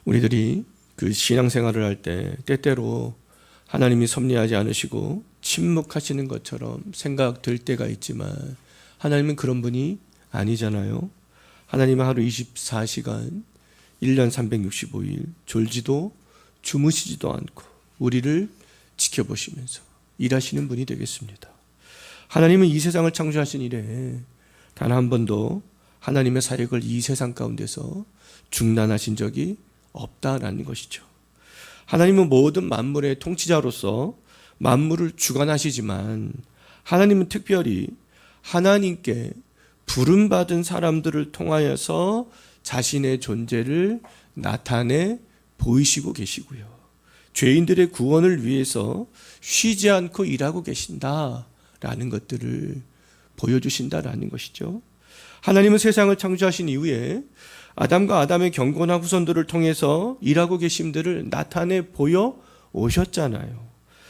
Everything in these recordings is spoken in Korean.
우리들이 그 신앙생활을 할 때 때때로 하나님이 섭리하지 않으시고 침묵하시는 것처럼 생각될 때가 있지만 하나님은 그런 분이 아니잖아요. 하나님은 하루 24시간 1년 365일 졸지도 주무시지도 않고 우리를 지켜보시면서 일하시는 분이 되겠습니다. 하나님은 이 세상을 창조하신 이래 단 한 번도 하나님의 사역을 이 세상 가운데서 중단하신 적이 없다라는 것이죠. 하나님은 모든 만물의 통치자로서 만물을 주관하시지만 하나님은 특별히 하나님께 부름받은 사람들을 통하여서 자신의 존재를 나타내 보이시고 계시고요. 죄인들의 구원을 위해서 쉬지 않고 일하고 계신다라는 것들을 보여주신다라는 것이죠. 하나님은 세상을 창조하신 이후에 아담과 아담의 경건한 후손들을 통해서 일하고 계심들을 나타내 보여 오셨잖아요.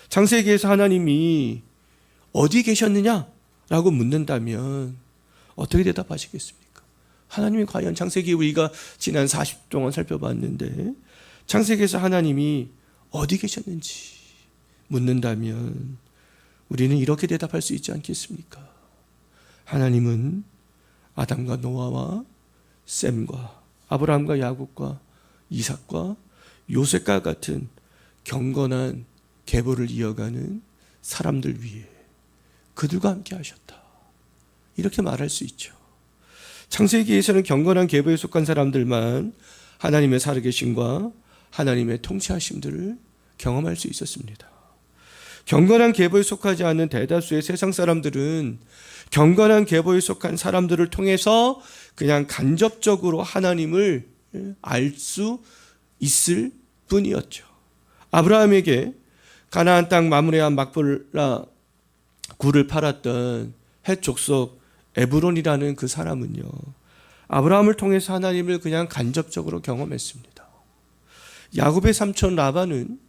창세기에서 하나님이 어디 계셨느냐라고 묻는다면 어떻게 대답하시겠습니까? 하나님이 과연 창세기 우리가 지난 40 동안 살펴봤는데 창세기에서 하나님이 어디 계셨는지 묻는다면 우리는 이렇게 대답할 수 있지 않겠습니까? 하나님은 아담과 노아와 셈과 아브라함과 야곱과 이삭과 요셉과 같은 경건한 계보를 이어가는 사람들 위해 그들과 함께 하셨다. 이렇게 말할 수 있죠. 창세기에서는 경건한 계보에 속한 사람들만 하나님의 살아계심과 하나님의 통치하심들을 경험할 수 있었습니다. 경건한 계보에 속하지 않는 대다수의 세상 사람들은 경건한 계보에 속한 사람들을 통해서 그냥 간접적으로 하나님을 알 수 있을 뿐이었죠. 아브라함에게 가나안 땅 마므레한 막불라 굴을 팔았던 헷 족속 에브론이라는 그 사람은요, 아브라함을 통해서 하나님을 그냥 간접적으로 경험했습니다. 야곱의 삼촌 라반은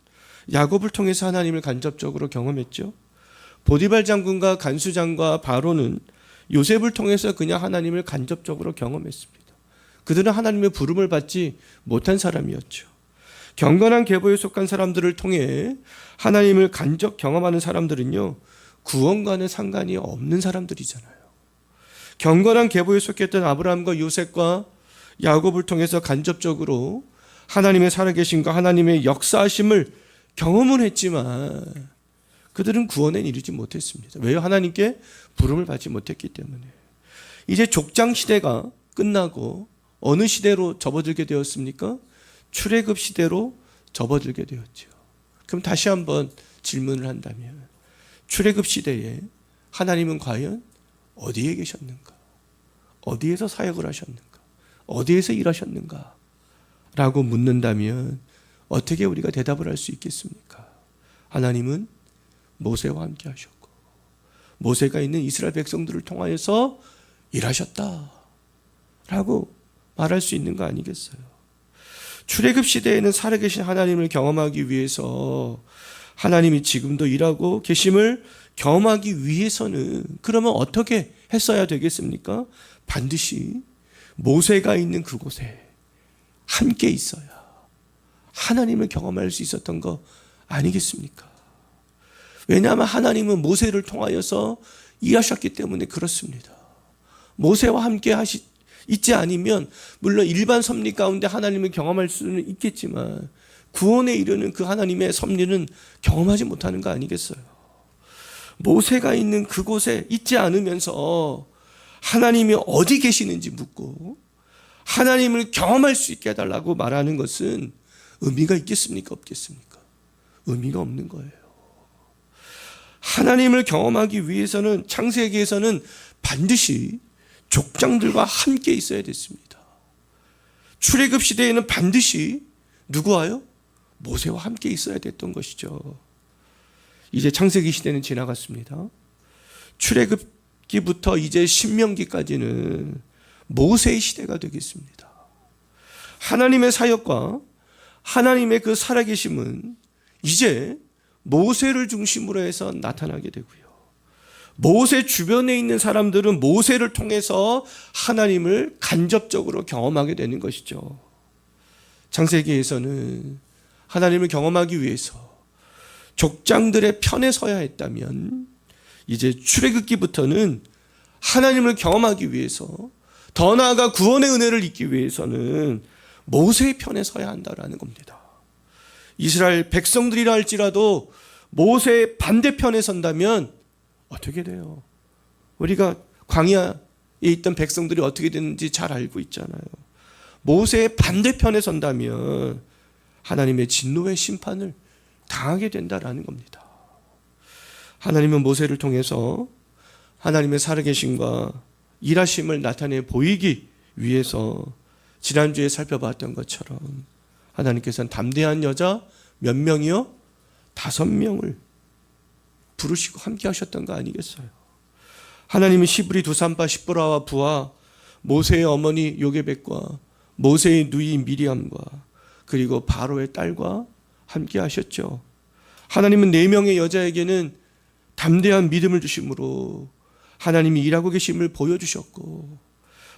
야곱을 통해서 하나님을 간접적으로 경험했죠. 보디발 장군과 간수장과 바로는 요셉을 통해서 그냥 하나님을 간접적으로 경험했습니다. 그들은 하나님의 부름을 받지 못한 사람이었죠. 경건한 계보에 속한 사람들을 통해 하나님을 간접 경험하는 사람들은요, 구원과는 상관이 없는 사람들이잖아요. 경건한 계보에 속했던 아브라함과 요셉과 야곱을 통해서 간접적으로 하나님의 살아계심과 하나님의 역사하심을 경험은 했지만 그들은 구원에 이르지 못했습니다. 왜요? 하나님께 부름을 받지 못했기 때문에. 이제 족장 시대가 끝나고 어느 시대로 접어들게 되었습니까? 출애굽 시대로 접어들게 되었죠. 그럼 다시 한번 질문을 한다면 출애굽 시대에 하나님은 과연 어디에 계셨는가? 어디에서 사역을 하셨는가? 어디에서 일하셨는가? 라고 묻는다면 어떻게 우리가 대답을 할 수 있겠습니까? 하나님은 모세와 함께 하셨고 모세가 있는 이스라엘 백성들을 통하여서 일하셨다 라고 말할 수 있는 거 아니겠어요? 출애굽 시대에는 살아계신 하나님을 경험하기 위해서 하나님이 지금도 일하고 계심을 경험하기 위해서는 그러면 어떻게 했어야 되겠습니까? 반드시 모세가 있는 그곳에 함께 있어야 하나님을 경험할 수 있었던 거 아니겠습니까? 왜냐하면 하나님은 모세를 통하여서 일하셨기 때문에 그렇습니다. 모세와 함께 있지 않으면 물론 일반 섭리 가운데 하나님을 경험할 수는 있겠지만 구원에 이르는 그 하나님의 섭리는 경험하지 못하는 거 아니겠어요? 모세가 있는 그곳에 있지 않으면서 하나님이 어디 계시는지 묻고 하나님을 경험할 수 있게 해달라고 말하는 것은 의미가 있겠습니까? 없겠습니까? 의미가 없는 거예요. 하나님을 경험하기 위해서는 창세기에서는 반드시 족장들과 함께 있어야 됐습니다. 출애굽 시대에는 반드시 누구와요? 모세와 함께 있어야 됐던 것이죠. 이제 창세기 시대는 지나갔습니다. 출애굽기부터 이제 신명기까지는 모세의 시대가 되겠습니다. 하나님의 사역과 하나님의 그 살아계심은 이제 모세를 중심으로 해서 나타나게 되고요. 모세 주변에 있는 사람들은 모세를 통해서 하나님을 간접적으로 경험하게 되는 것이죠. 창세기에서는 하나님을 경험하기 위해서 족장들의 편에 서야 했다면 이제 출애굽기부터는 하나님을 경험하기 위해서, 더 나아가 구원의 은혜를 잊기 위해서는 모세의 편에 서야 한다라는 겁니다. 이스라엘 백성들이라 할지라도 모세의 반대편에 선다면 어떻게 돼요? 우리가 광야에 있던 백성들이 어떻게 됐는지 잘 알고 있잖아요. 모세의 반대편에 선다면 하나님의 진노의 심판을 당하게 된다라는 겁니다. 하나님은 모세를 통해서 하나님의 살아계심과 일하심을 나타내 보이기 위해서 지난주에 살펴봤던 것처럼 하나님께서는 담대한 여자 몇 명이요? 5명을 부르시고 함께 하셨던 거 아니겠어요? 하나님은 시브리 두산파 십보라와 부하, 모세의 어머니 요게벳과 모세의 누이 미리암과 그리고 바로의 딸과 함께 하셨죠. 하나님은 4명의 여자에게는 담대한 믿음을 주심으로 하나님이 일하고 계심을 보여주셨고,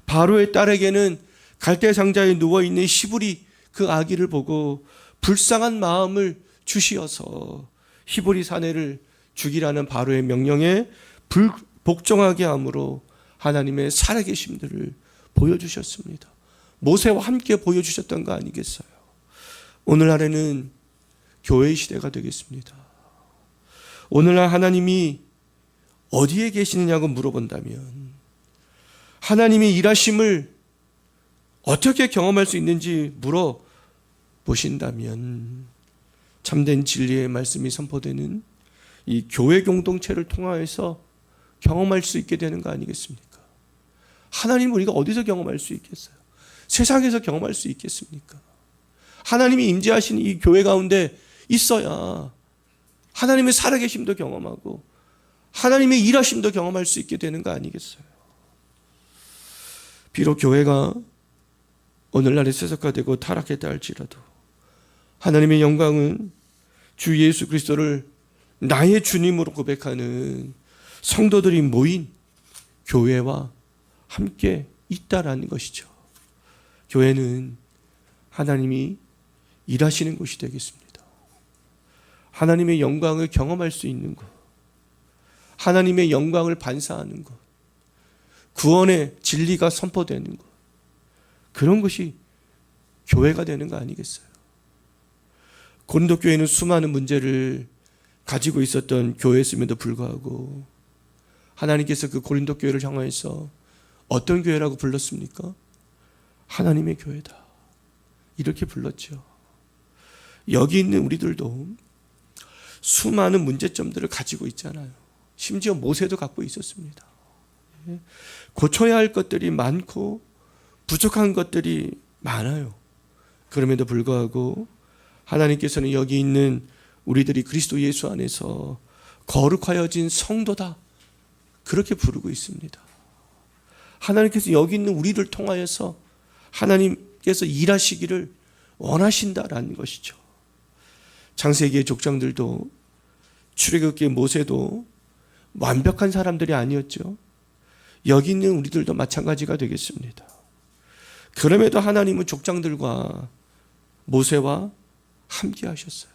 바로의 딸에게는 갈대 상자에 누워있는 시브리 그 아기를 보고 불쌍한 마음을 주시어서 히브리 사내를 죽이라는 바로의 명령에 복종하게 함으로 하나님의 살아계심들을 보여주셨습니다. 모세와 함께 보여주셨던 거 아니겠어요? 오늘날에는 교회의 시대가 되겠습니다. 오늘날 하나님이 어디에 계시느냐고 물어본다면, 하나님의 일하심을 어떻게 경험할 수 있는지 물어보신다면 참된 진리의 말씀이 선포되는 이 교회 공동체를 통하여서 경험할 수 있게 되는 거 아니겠습니까? 하나님을 우리가 어디서 경험할 수 있겠어요? 세상에서 경험할 수 있겠습니까? 하나님이 임재하신 이 교회 가운데 있어야 하나님의 살아계심도 경험하고 하나님의 일하심도 경험할 수 있게 되는 거 아니겠어요? 비록 교회가 오늘날에 세속화되고 타락했다 할지라도 하나님의 영광은 주 예수 그리스도를 나의 주님으로 고백하는 성도들이 모인 교회와 함께 있다라는 것이죠. 교회는 하나님이 일하시는 곳이 되겠습니다. 하나님의 영광을 경험할 수 있는 곳, 하나님의 영광을 반사하는 곳, 구원의 진리가 선포되는 곳, 그런 것이 교회가 되는 거 아니겠어요? 고린도 교회는 수많은 문제를 가지고 있었던 교회였음에도 불구하고 하나님께서 그 고린도 교회를 향하여서 어떤 교회라고 불렀습니까? 하나님의 교회다, 이렇게 불렀죠. 여기 있는 우리들도 수많은 문제점들을 가지고 있잖아요. 심지어 모세도 갖고 있었습니다. 고쳐야 할 것들이 많고 부족한 것들이 많아요. 그럼에도 불구하고 하나님께서는 여기 있는 우리들이 그리스도 예수 안에서 거룩하여진 성도다, 그렇게 부르고 있습니다. 하나님께서 여기 있는 우리를 통하여서 하나님께서 일하시기를 원하신다라는 것이죠. 창세기의 족장들도 출애굽기의 모세도 완벽한 사람들이 아니었죠. 여기 있는 우리들도 마찬가지가 되겠습니다. 그럼에도 하나님은 족장들과 모세와 함께 하셨어요.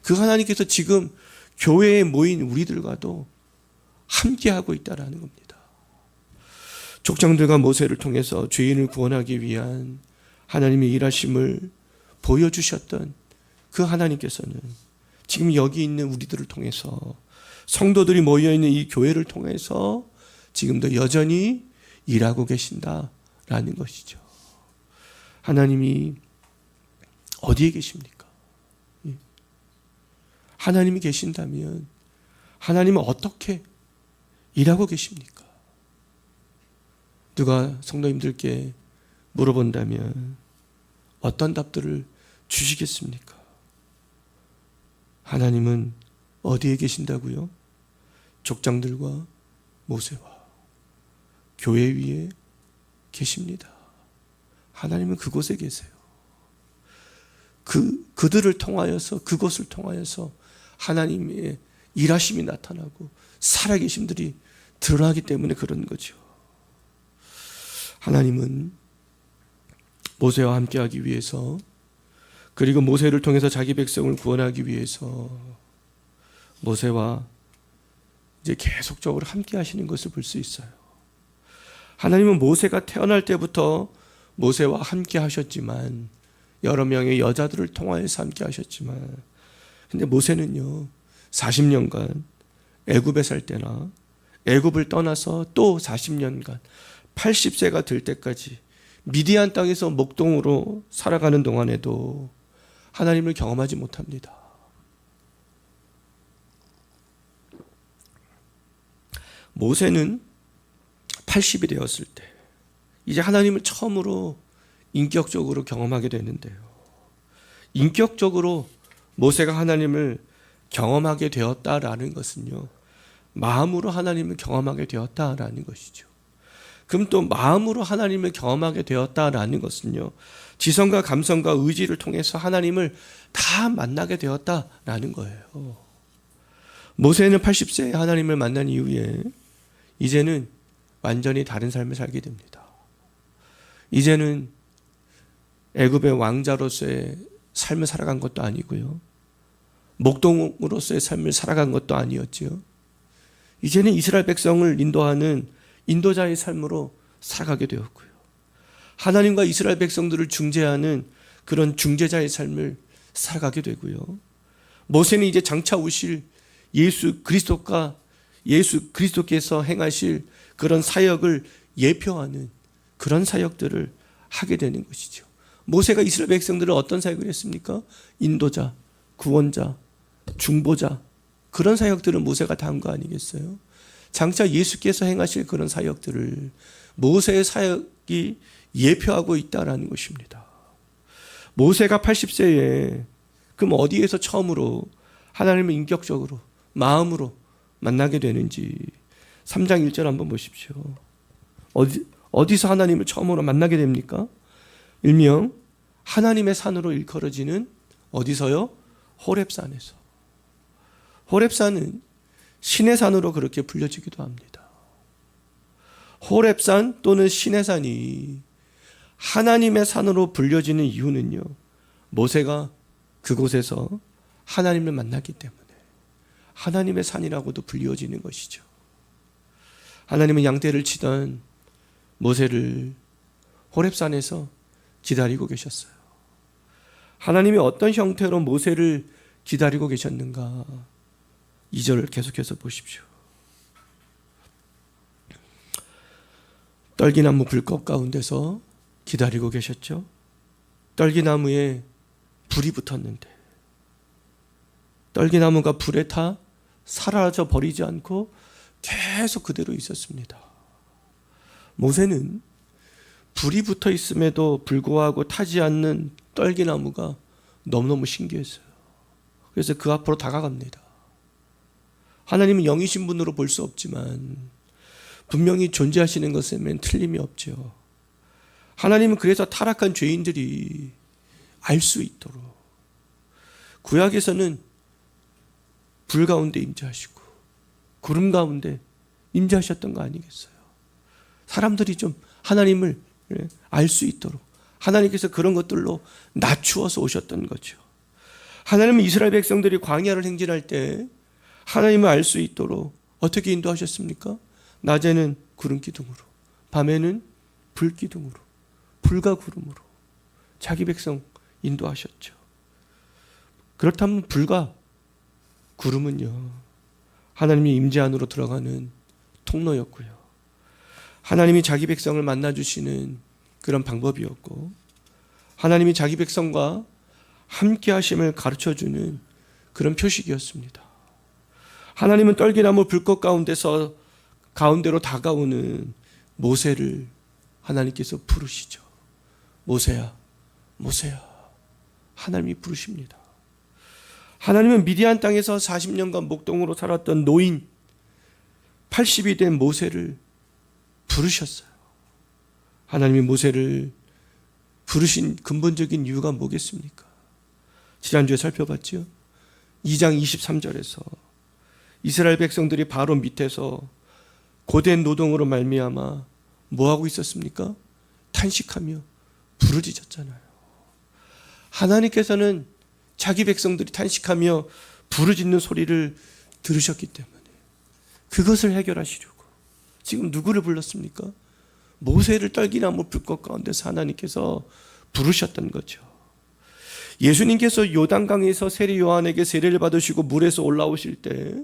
그 하나님께서 지금 교회에 모인 우리들과도 함께 하고 있다는 겁니다. 족장들과 모세를 통해서 죄인을 구원하기 위한 하나님의 일하심을 보여주셨던 그 하나님께서는 지금 여기 있는 우리들을 통해서, 성도들이 모여있는 이 교회를 통해서 지금도 여전히 일하고 계신다라는 것이죠. 하나님이 어디에 계십니까? 하나님이 계신다면 하나님은 어떻게 일하고 계십니까? 누가 성도님들께 물어본다면 어떤 답들을 주시겠습니까? 하나님은 어디에 계신다고요? 족장들과 모세와 교회 위에 계십니다. 하나님은 그곳에 계세요. 그들을 통하여서, 그곳을 통하여서 하나님의 일하심이 나타나고 살아계심들이 드러나기 때문에 그런 거죠. 하나님은 모세와 함께하기 위해서, 그리고 모세를 통해서 자기 백성을 구원하기 위해서 모세와 이제 계속적으로 함께 하시는 것을 볼 수 있어요. 하나님은 모세가 태어날 때부터 모세와 함께 하셨지만, 여러 명의 여자들을 통하여서 함께 하셨지만, 근데 모세는요 40년간 애굽에 살 때나 애굽을 떠나서 또 40년간 80세가 될 때까지 미디안 땅에서 목동으로 살아가는 동안에도 하나님을 경험하지 못합니다. 모세는 80이 되었을 때 이제 하나님을 처음으로 인격적으로 경험하게 되는데요, 인격적으로 모세가 하나님을 경험하게 되었다라는 것은요, 마음으로 하나님을 경험하게 되었다라는 것이죠. 그럼 또 마음으로 하나님을 경험하게 되었다라는 것은요, 지성과 감성과 의지를 통해서 하나님을 다 만나게 되었다라는 거예요. 모세는 80세에 하나님을 만난 이후에 이제는 완전히 다른 삶을 살게 됩니다. 이제는 애굽의 왕자로서의 삶을 살아간 것도 아니고요, 목동으로서의 삶을 살아간 것도 아니었지요. 이제는 이스라엘 백성을 인도하는 인도자의 삶으로 살아가게 되었고요, 하나님과 이스라엘 백성들을 중재하는 그런 중재자의 삶을 살아가게 되고요, 모세는 이제 장차 오실 예수 그리스도께서 행하실 그런 사역을 예표하는 그런 사역들을 하게 되는 것이죠. 모세가 이스라엘 백성들을 어떤 사역을 했습니까? 인도자, 구원자, 중보자, 그런 사역들은 모세가 다 한 거 아니겠어요? 장차 예수께서 행하실 그런 사역들을 모세의 사역이 예표하고 있다라는 것입니다. 모세가 80세에 그럼 어디에서 처음으로 하나님을 인격적으로 마음으로 만나게 되는지 3장 1절 한번 보십시오. 어디서 하나님을 처음으로 만나게 됩니까? 일명 하나님의 산으로 일컬어지는 어디서요? 호렙산에서. 호렙산은 신의 산으로 그렇게 불려지기도 합니다. 호렙산 또는 신의 산이 하나님의 산으로 불려지는 이유는요, 모세가 그곳에서 하나님을 만났기 때문에 하나님의 산이라고도 불리워지는 것이죠. 하나님은 양떼를 치던 모세를 호렙산에서 기다리고 계셨어요. 하나님이 어떤 형태로 모세를 기다리고 계셨는가? 2절을 계속해서 보십시오. 떨기나무 불꽃 가운데서 기다리고 계셨죠. 떨기나무에 불이 붙었는데 떨기나무가 불에 타 사라져 버리지 않고 계속 그대로 있었습니다. 모세는 불이 붙어 있음에도 불구하고 타지 않는 떨기나무가 너무너무 신기했어요. 그래서 그 앞으로 다가갑니다. 하나님은 영이신 분으로 볼 수 없지만 분명히 존재하시는 것에는 틀림이 없죠. 하나님은 그래서 타락한 죄인들이 알 수 있도록 구약에서는 불 가운데 임재하시고 구름 가운데 임재하셨던 거 아니겠어요? 사람들이 좀 하나님을 알 수 있도록 하나님께서 그런 것들로 낮추어서 오셨던 거죠. 하나님은 이스라엘 백성들이 광야를 행진할 때 하나님을 알 수 있도록 어떻게 인도하셨습니까? 낮에는 구름 기둥으로, 밤에는 불 기둥으로, 불과 구름으로 자기 백성 인도하셨죠. 그렇다면 불과 구름은요, 하나님이 임재 안으로 들어가는 통로였고요, 하나님이 자기 백성을 만나주시는 그런 방법이었고, 하나님이 자기 백성과 함께 하심을 가르쳐주는 그런 표식이었습니다. 하나님은 떨기나무 불꽃 가운데로 다가오는 모세를 하나님께서 부르시죠. 모세야, 모세야. 하나님이 부르십니다. 하나님은 미디안 땅에서 40년간 목동으로 살았던 노인 80이 된 모세를 부르셨어요. 하나님이 모세를 부르신 근본적인 이유가 뭐겠습니까? 지난주에 살펴봤죠. 2장 23절에서 이스라엘 백성들이 바로 밑에서 고된 노동으로 말미암아 뭐하고 있었습니까? 탄식하며 부르짖었잖아요. 하나님께서는 자기 백성들이 탄식하며 부르짖는 소리를 들으셨기 때문에 그것을 해결하시려고 지금 누구를 불렀습니까? 모세를 떨기나무 불꽃 가운데서 하나님께서 부르셨던 거죠. 예수님께서 요단강에서 세례 요한에게 세례를 받으시고 물에서 올라오실 때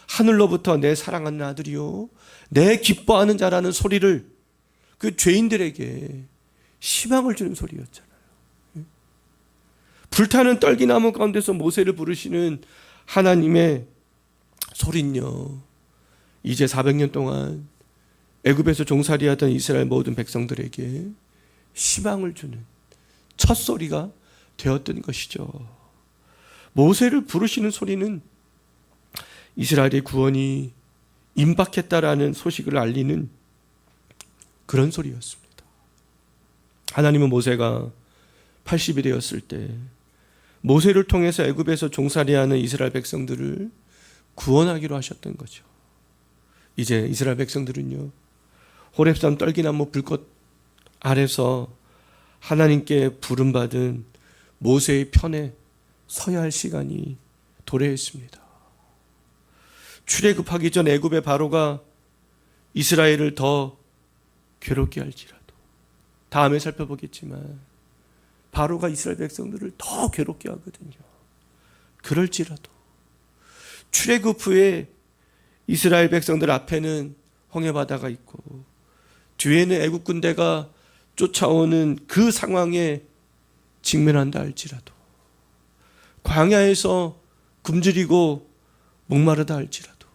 하늘로부터 내 사랑하는 아들이요 내 기뻐하는 자라는 소리를 그 죄인들에게 희망을 주는 소리였잖아요. 불타는 떨기나무 가운데서 모세를 부르시는 하나님의 소리는요, 이제 400년 동안 애굽에서 종살이하던 이스라엘 모든 백성들에게 희망을 주는 첫 소리가 되었던 것이죠. 모세를 부르시는 소리는 이스라엘의 구원이 임박했다라는 소식을 알리는 그런 소리였습니다. 하나님은 모세가 80이 되었을 때 모세를 통해서 애굽에서 종살이하는 이스라엘 백성들을 구원하기로 하셨던 거죠. 이제 이스라엘 백성들은요, 호렙산 떨기나무 불꽃 아래서 하나님께 부름받은 모세의 편에 서야 할 시간이 도래했습니다. 출애굽하기 전 애굽의 바로가 이스라엘을 더 괴롭게 할지라도, 다음에 살펴보겠지만 바로가 이스라엘 백성들을 더 괴롭게 하거든요. 그럴지라도 출애굽 후에 이스라엘 백성들 앞에는 홍해바다가 있고 뒤에는 애국 군대가 쫓아오는 그 상황에 직면한다 할지라도, 광야에서 굶주리고 목마르다 할지라도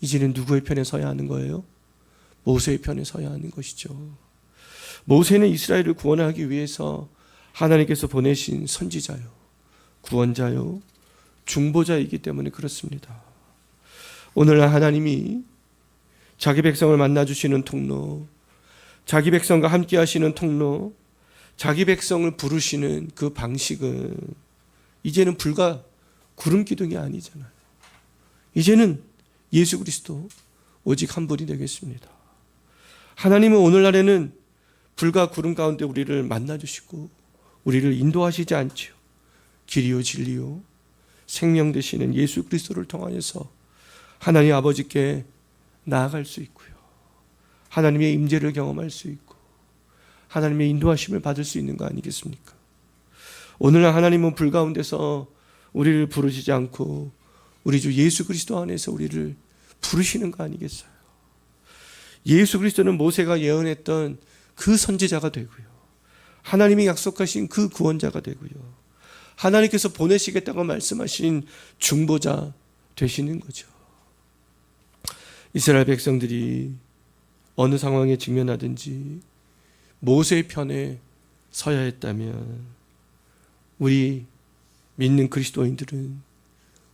이제는 누구의 편에 서야 하는 거예요? 모세의 편에 서야 하는 것이죠. 모세는 이스라엘을 구원하기 위해서 하나님께서 보내신 선지자요, 구원자요, 중보자이기 때문에 그렇습니다. 오늘날 하나님이 자기 백성을 만나주시는 통로, 자기 백성과 함께 하시는 통로, 자기 백성을 부르시는 그 방식은 이제는 불과 구름 기둥이 아니잖아요. 이제는 예수 그리스도 오직 한 분이 되겠습니다. 하나님은 오늘날에는 불과 구름 가운데 우리를 만나주시고 우리를 인도하시지 않지요. 길이요 진리요 생명 되시는 예수 그리스도를 통하여서 하나님 아버지께 나아갈 수 있고요, 하나님의 임재를 경험할 수 있고 하나님의 인도하심을 받을 수 있는 거 아니겠습니까? 오늘날 하나님은 불 가운데서 우리를 부르시지 않고 우리 주 예수 그리스도 안에서 우리를 부르시는 거 아니겠어요? 예수 그리스도는 모세가 예언했던 그 선지자가 되고요, 하나님이 약속하신 그 구원자가 되고요, 하나님께서 보내시겠다고 말씀하신 중보자 되시는 거죠. 이스라엘 백성들이 어느 상황에 직면하든지 모세의 편에 서야 했다면 우리 믿는 그리스도인들은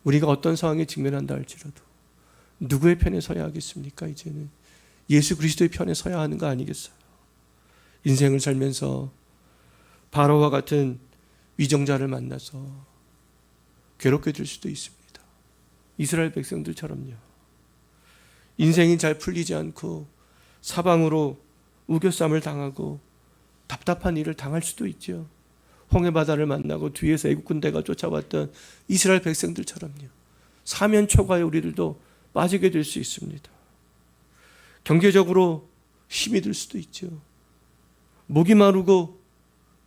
우리가 어떤 상황에 직면한다 할지라도 누구의 편에 서야 하겠습니까? 이제는 예수 그리스도의 편에 서야 하는 거 아니겠어요? 인생을 살면서 바로와 같은 위정자를 만나서 괴롭게 될 수도 있습니다. 이스라엘 백성들처럼요. 인생이 잘 풀리지 않고 사방으로 우겨쌈을 당하고 답답한 일을 당할 수도 있죠. 홍해바다를 만나고 뒤에서 애국 군대가 쫓아왔던 이스라엘 백성들처럼요. 사면 초과에 우리들도 빠지게 될 수 있습니다. 경제적으로 힘이 들 수도 있죠. 목이 마르고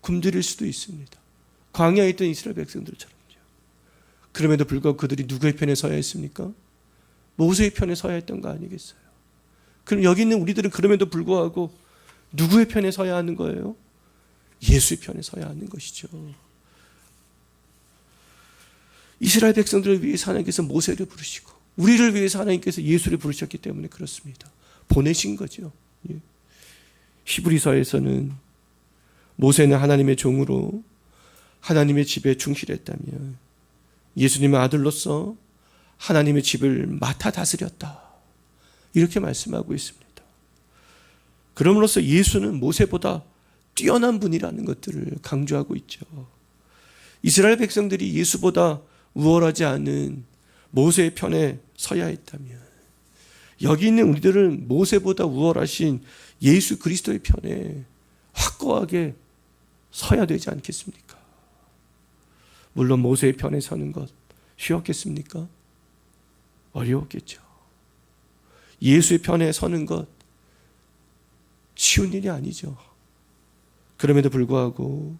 굶주릴 수도 있습니다. 광야에 있던 이스라엘 백성들처럼요. 그럼에도 불구하고 그들이 누구의 편에 서야 했습니까? 모세의 편에 서야 했던 거 아니겠어요? 그럼 여기 있는 우리들은 그럼에도 불구하고 누구의 편에 서야 하는 거예요? 예수의 편에 서야 하는 것이죠. 이스라엘 백성들을 위해서 하나님께서 모세를 부르시고 우리를 위해서 하나님께서 예수를 부르셨기 때문에 그렇습니다. 보내신 거죠. 히브리서에서는 모세는 하나님의 종으로 하나님의 집에 충실했다면 예수님의 아들로서 하나님의 집을 맡아 다스렸다, 이렇게 말씀하고 있습니다. 그럼으로써 예수는 모세보다 뛰어난 분이라는 것들을 강조하고 있죠. 이스라엘 백성들이 예수보다 우월하지 않은 모세의 편에 서야 했다면 여기 있는 우리들은 모세보다 우월하신 예수 그리스도의 편에 확고하게 서야 되지 않겠습니까? 물론 모세의 편에 서는 것 쉬웠겠습니까? 어려웠겠죠. 예수의 편에 서는 것 쉬운 일이 아니죠. 그럼에도 불구하고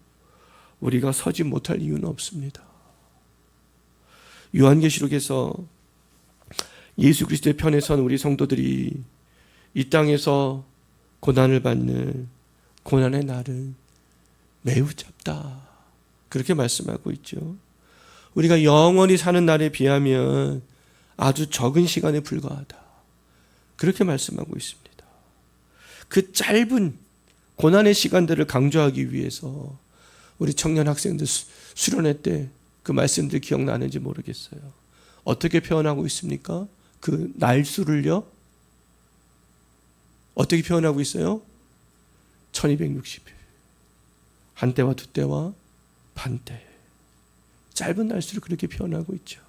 우리가 서지 못할 이유는 없습니다. 요한계시록에서 예수 그리스도의 편에 선 우리 성도들이 이 땅에서 고난을 받는 고난의 날은 매우 짧다, 그렇게 말씀하고 있죠. 우리가 영원히 사는 날에 비하면 아주 적은 시간에 불과하다, 그렇게 말씀하고 있습니다. 그 짧은 고난의 시간들을 강조하기 위해서 우리 청년 학생들 수련회 때 그 말씀들 기억나는지 모르겠어요. 어떻게 표현하고 있습니까? 그 날수를요, 어떻게 표현하고 있어요? 1260일. 한때와 두때와 반때. 짧은 날수를 그렇게 표현하고 있죠.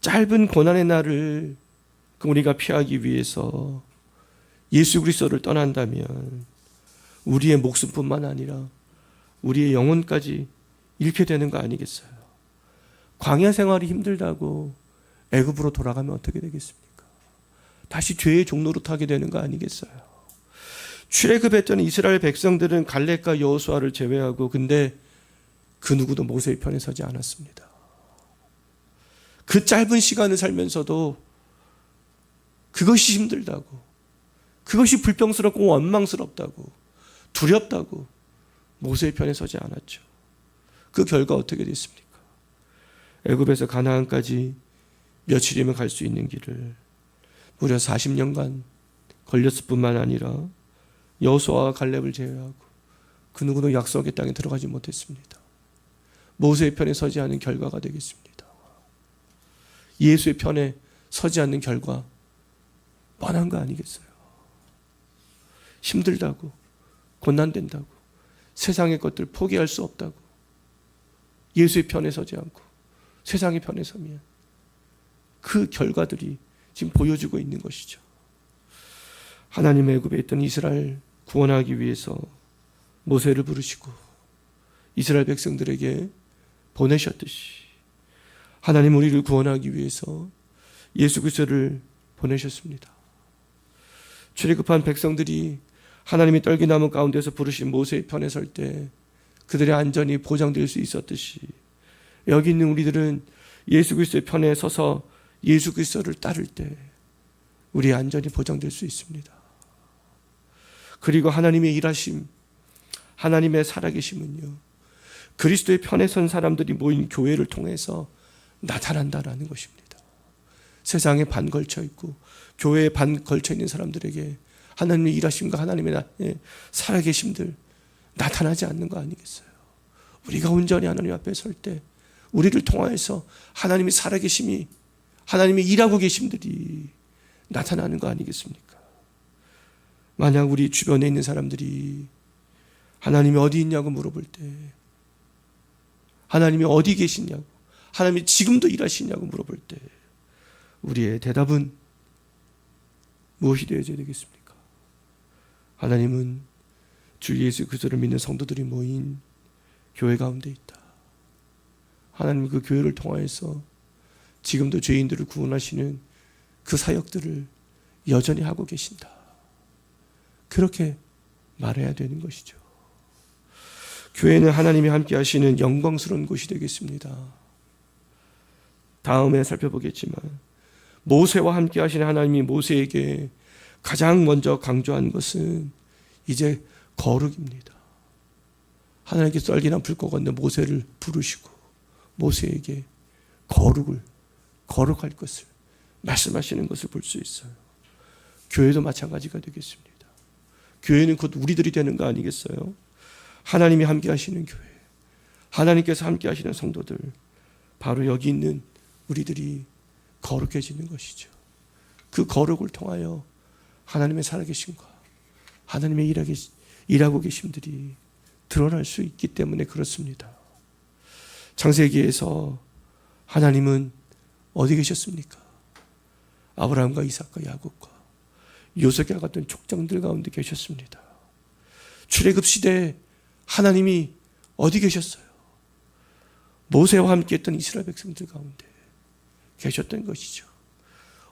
짧은 고난의 날을 우리가 피하기 위해서 예수 그리스도를 떠난다면 우리의 목숨뿐만 아니라 우리의 영혼까지 잃게 되는 거 아니겠어요? 광야 생활이 힘들다고 애굽으로 돌아가면 어떻게 되겠습니까? 다시 죄의 종로로 타게 되는 거 아니겠어요? 출애굽했던 이스라엘 백성들은 갈렙과 여호수아를 제외하고 근데 그 누구도 모세의 편에 서지 않았습니다. 그 짧은 시간을 살면서도 그것이 힘들다고, 그것이 불평스럽고 원망스럽다고, 두렵다고 모세의 편에 서지 않았죠. 그 결과 어떻게 됐습니까? 애굽에서 가나안까지 며칠이면 갈 수 있는 길을 무려 40년간 걸렸을 뿐만 아니라 여호수아와 갈렙을 제외하고 그 누구도 약속의 땅에 들어가지 못했습니다. 모세의 편에 서지 않은 결과가 되겠습니다. 예수의 편에 서지 않는 결과 뻔한 거 아니겠어요? 힘들다고, 고난된다고, 세상의 것들 포기할 수 없다고, 예수의 편에 서지 않고 세상의 편에 서면 그 결과들이 지금 보여주고 있는 것이죠. 하나님의 애굽에 있던 이스라엘 구원하기 위해서 모세를 부르시고 이스라엘 백성들에게 보내셨듯이 하나님 우리를 구원하기 위해서 예수 그리스도를 보내셨습니다. 출애굽한 백성들이 하나님이 떨기나무 가운데서 부르신 모세의 편에 설 때 그들의 안전이 보장될 수 있었듯이 여기 있는 우리들은 예수 그리스도의 편에 서서 예수 그리스도를 따를 때 우리의 안전이 보장될 수 있습니다. 그리고 하나님의 일하심, 하나님의 살아계심은요, 그리스도의 편에 선 사람들이 모인 교회를 통해서 나타난다라는 것입니다. 세상에 반 걸쳐 있고 교회에 반 걸쳐 있는 사람들에게 하나님의 일하심과 하나님의 살아계심들 나타나지 않는 거 아니겠어요? 우리가 온전히 하나님 앞에 설 때 우리를 통하여서 하나님의 살아계심이, 하나님의 일하고 계심들이 나타나는 거 아니겠습니까? 만약 우리 주변에 있는 사람들이 하나님이 어디 있냐고 물어볼 때, 하나님이 어디 계시냐고, 하나님이 지금도 일하시냐고 물어볼 때 우리의 대답은 무엇이 되어야 되겠습니까? 하나님은 주 예수 그리스도를 믿는 성도들이 모인 교회 가운데 있다. 하나님 그 교회를 통하여서 지금도 죄인들을 구원하시는 그 사역들을 여전히 하고 계신다. 그렇게 말해야 되는 것이죠. 교회는 하나님이 함께 하시는 영광스러운 곳이 되겠습니다. 다음에 살펴보겠지만 모세와 함께 하시는 하나님이 모세에게 가장 먼저 강조한 것은 이제 거룩입니다. 하나님께 썰기나 불꽃 건너 모세를 부르시고 모세에게 거룩할 것을 말씀하시는 것을 볼 수 있어요. 교회도 마찬가지가 되겠습니다. 교회는 곧 우리들이 되는 거 아니겠어요? 하나님이 함께 하시는 교회, 하나님께서 함께 하시는 성도들, 바로 여기 있는 우리들이 거룩해지는 것이죠. 그 거룩을 통하여 하나님의 살아계심과 하나님의 일하고 계심들이 드러날 수 있기 때문에 그렇습니다. 창세기에서 하나님은 어디 계셨습니까? 아브라함과 이삭과 야곱과 요셉과 같은 족장들 가운데 계셨습니다. 출애굽 시대에 하나님이 어디 계셨어요? 모세와 함께 했던 이스라엘 백성들 가운데 계셨던 것이죠.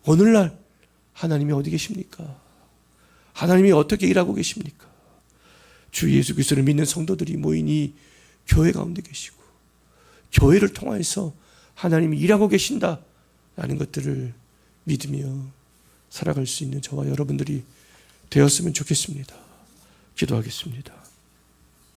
오늘날 하나님이 어디 계십니까? 하나님이 어떻게 일하고 계십니까? 주 예수 그리스도를 믿는 성도들이 모인 이 교회 가운데 계시고 교회를 통해서 하나님이 일하고 계신다라는 것들을 믿으며 살아갈 수 있는 저와 여러분들이 되었으면 좋겠습니다. 기도하겠습니다.